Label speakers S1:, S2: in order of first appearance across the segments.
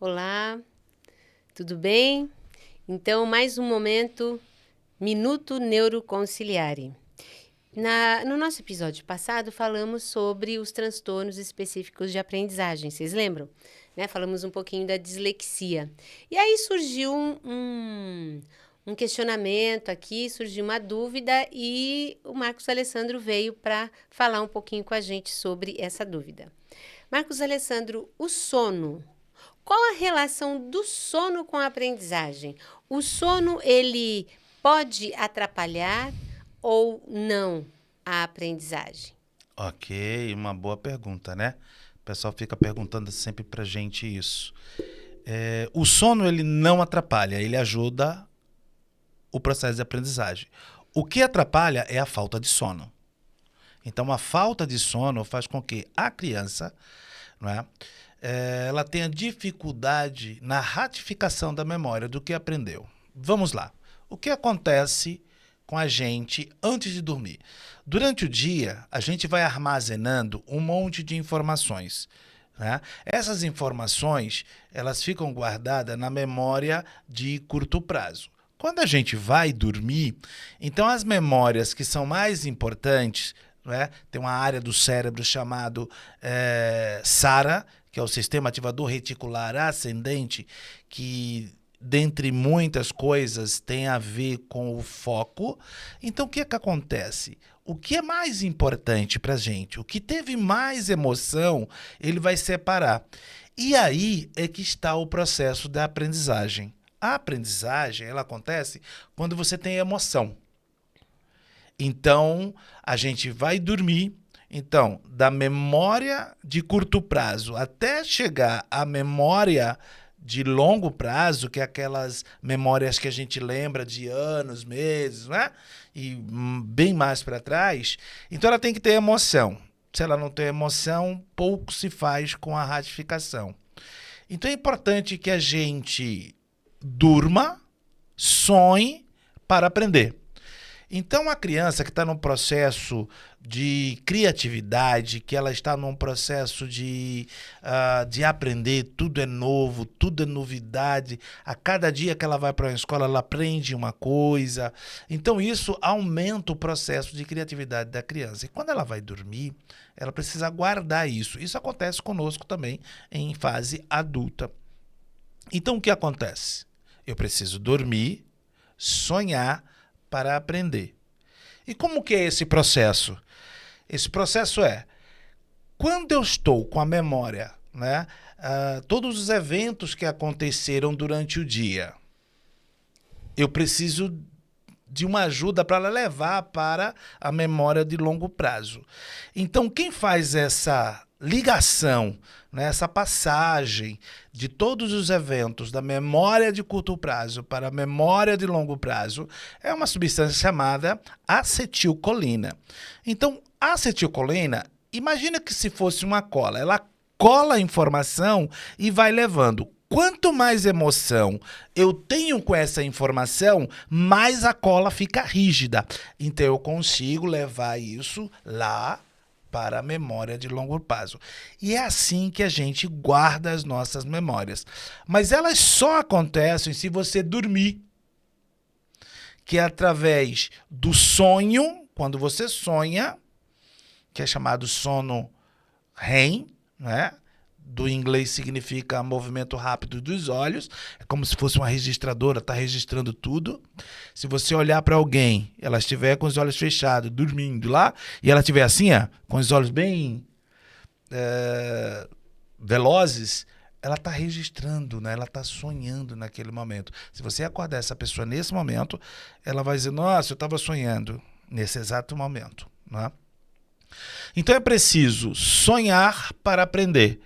S1: Olá, tudo bem? Então, mais um momento, Minuto Neuroconciliare. No nosso episódio passado, falamos sobre os transtornos específicos de aprendizagem, vocês lembram? Falamos um pouquinho da dislexia. E aí surgiu um questionamento aqui, surgiu uma dúvida e o Marcos Alessandro veio para falar um pouquinho com a gente sobre essa dúvida. Marcos Alessandro, o sono. Qual a relação do sono com a aprendizagem? O sono, ele pode atrapalhar ou não a aprendizagem?
S2: Ok, uma boa pergunta, né? O pessoal fica perguntando sempre pra gente isso. O sono, ele não atrapalha, ele ajuda o processo de aprendizagem. O que atrapalha é a falta de sono. Então, a falta de sono faz com que a criança, não é, ela tenha dificuldade na ratificação da memória do que aprendeu. Vamos lá. O que acontece com a gente antes de dormir? Durante o dia, a gente vai armazenando um monte de informações. Né? Essas informações, elas ficam guardadas na memória de curto prazo. Quando a gente vai dormir, então as memórias que são mais importantes, né? Tem uma área do cérebro chamado SARA, que é o Sistema Ativador Reticular Ascendente, que, dentre muitas coisas, tem a ver com o foco. Então, o que é que acontece? O que é mais importante para a gente? O que teve mais emoção, ele vai separar. E aí é que está o processo da aprendizagem. A aprendizagem, ela acontece quando você tem emoção. Então, a gente vai dormir. Então, da memória de curto prazo até chegar à memória de longo prazo, que é aquelas memórias que a gente lembra de anos, meses, né? E bem mais para trás. Então, ela tem que ter emoção. Se ela não tem emoção, pouco se faz com a ratificação. Então, é importante que a gente durma, sonhe para aprender. Então, a criança que está num processo de criatividade, que ela está num processo de aprender, tudo é novo, tudo é novidade. A cada dia que ela vai para a escola, ela aprende uma coisa. Então, isso aumenta o processo de criatividade da criança. E quando ela vai dormir, ela precisa guardar isso. Isso acontece conosco também em fase adulta. Então, o que acontece? Eu preciso dormir, sonhar para aprender. E como que é esse processo? Esse processo é, quando eu estou com a memória, né, todos os eventos que aconteceram durante o dia, eu preciso de uma ajuda para levar para a memória de longo prazo. Então, quem faz essa ligação, né, essa passagem de todos os eventos da memória de curto prazo para a memória de longo prazo é uma substância chamada acetilcolina. Então, a acetilcolina, imagina que se fosse uma cola, ela cola a informação e vai levando. Quanto mais emoção eu tenho com essa informação, mais a cola fica rígida. Então eu consigo levar isso lá para a memória de longo prazo. E é assim que a gente guarda as nossas memórias. Mas elas só acontecem se você dormir. Que é através do sonho, quando você sonha, que é chamado sono REM, né? Do inglês significa movimento rápido dos olhos, é como se fosse uma registradora, está registrando tudo. Se você olhar para alguém, ela estiver com os olhos fechados, dormindo lá, e ela estiver assim, ó, com os olhos bem velozes, ela está registrando, né? Ela está sonhando naquele momento. Se você acordar essa pessoa nesse momento, ela vai dizer, nossa, eu estava sonhando nesse exato momento. Né? Então é preciso sonhar para aprender.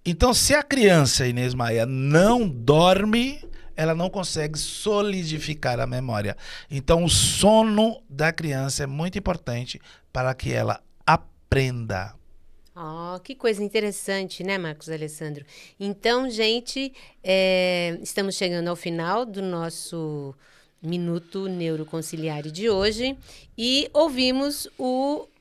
S2: Então, se a criança, Inês Maia, não dorme, ela não consegue solidificar a memória. Então, o sono da criança é muito importante para que ela aprenda.
S1: Oh, que coisa interessante, né, Marcos Alessandro? Então, gente, estamos chegando ao final do nosso Minuto Neuroconciliare de hoje e ouvimos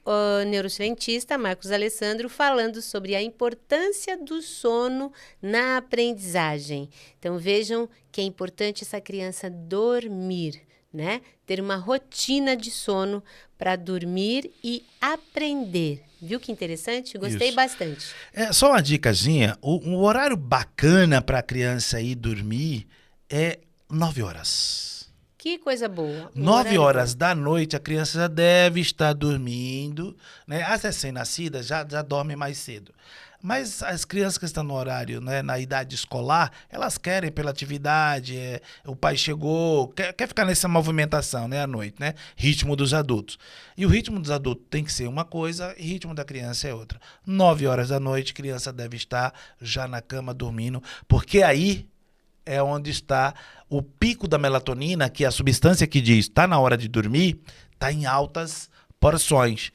S1: o neurocientista Marcos Alessandro falando sobre a importância do sono na aprendizagem. Então vejam que é importante essa criança dormir, né? Ter uma rotina de sono para dormir e aprender. Viu que interessante? Gostei bastante.
S2: Só uma dicasinha, um horário bacana para a criança ir dormir é 9 horas.
S1: Que coisa boa.
S2: 9 horas da noite a criança já deve estar dormindo, né? As recém-nascidas já dormem mais cedo. Mas as crianças que estão no horário, né, na idade escolar, elas querem pela atividade, o pai chegou, quer ficar nessa movimentação, né, à noite, né? Ritmo dos adultos. E o ritmo dos adultos tem que ser uma coisa e o ritmo da criança é outra. 9 horas da noite, a criança deve estar já na cama dormindo, porque aí é onde está o pico da melatonina, que é a substância que diz está na hora de dormir, está em altas porções.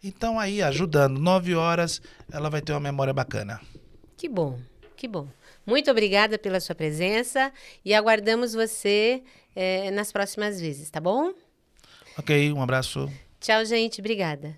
S2: Então aí, ajudando, 9 horas, ela vai ter uma memória bacana.
S1: Que bom, que bom. Muito obrigada pela sua presença e aguardamos você nas próximas vezes, tá bom?
S2: Ok, um abraço.
S1: Tchau, gente. Obrigada.